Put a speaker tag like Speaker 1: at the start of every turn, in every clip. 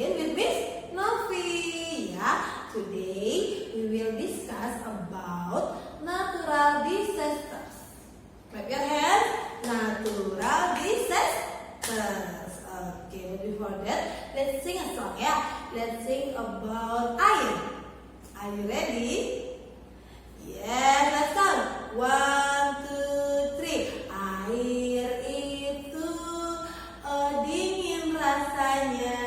Speaker 1: again with Ms Novi. Yeah, today we will discuss about natural disasters. Clap your hands. Natural disasters. Okay, but before that, let's sing a song. Yeah, let's sing about air. Are you ready? Yes, let's go. 1, 2, 3. Air itu dingin rasanya.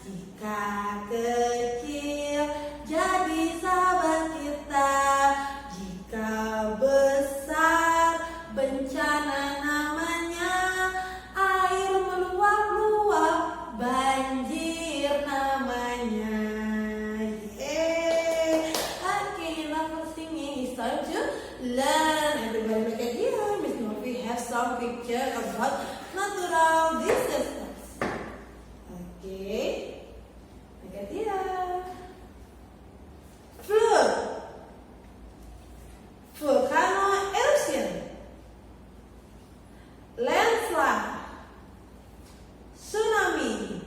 Speaker 1: Jika kecil jadi sahabat kita. Jika besar bencana namanya. Air meluap-luap banjir namanya. Okay, now for singing is time to learn. Everybody look at here. Ms Novi have some picture about natural disasters. Okay, look at here. Flood, volcano eruption, landslide, tsunami,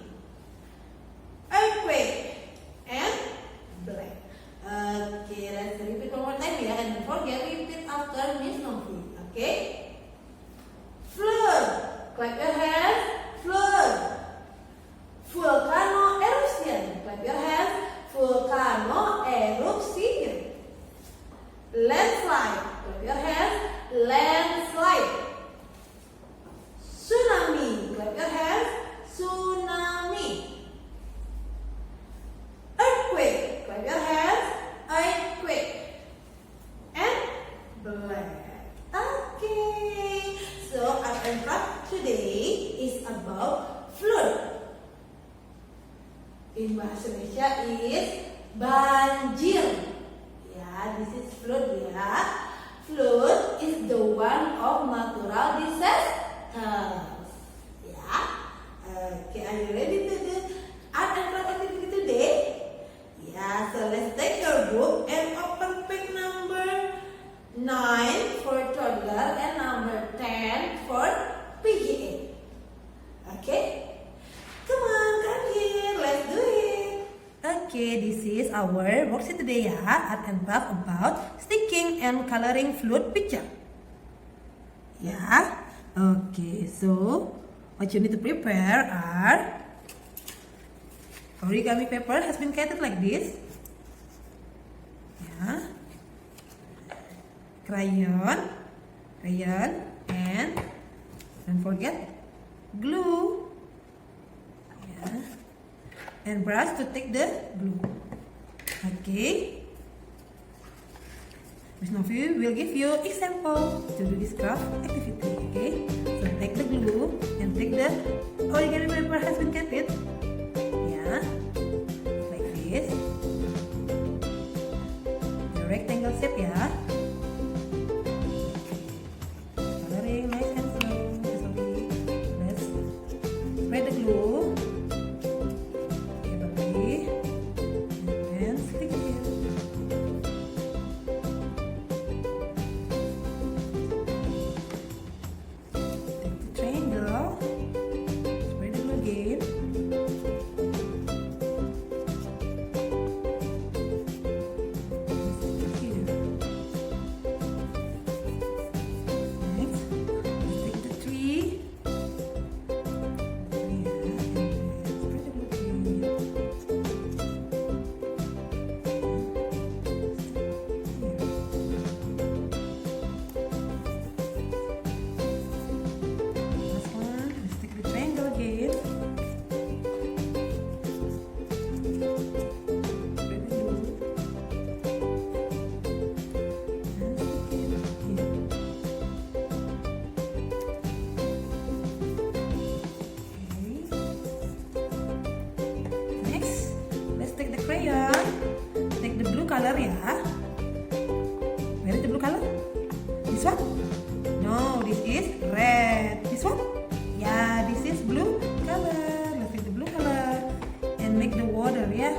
Speaker 1: earthquake, and black. Okay, let's repeat one more time ya, and don't forget repeat after Ms Novi. Okay? Flood, clap your hands. Flood. Volcano eruption, clap your hands. Volcano eruption. Landslide, clap your hands. Landslide. Tsunami, clap your hands. Tsunami. Earthquake, clap your hands. Earthquake. And black. Okay. So our impact today is about flood. In bahasa Indonesia is banjir. Ya, this is flood ya. Flood is the one of natural disasters. Ya. Okay, are you ready to do art and craft activity today? Yeah, so let's take your book and open page number 9 for toddler and number 10 for PGA. Okay? Come on, come here. Let's do it. Okay, this is our worksheet today ya. Art and craft about sticking and coloring fluid picture. Yeah. Okay, so what you need to prepare are origami paper has been cutted like this. Yeah. Crayon, and don't forget glue. Yeah. And brush to take the glue. Okay. Ms Novi will give you example to do this craft activity. Okay. So take the glue and take the origami paper has been cutted. Yeah. Like this. The rectangle shape ya. Coloring nice and slow. Sorry. Let's spread the glue. Crayon, take the blue color ya. Where is the blue color? This one? No, this is red. This one? Yeah, this is blue color. Let's take the blue color and make the water ya.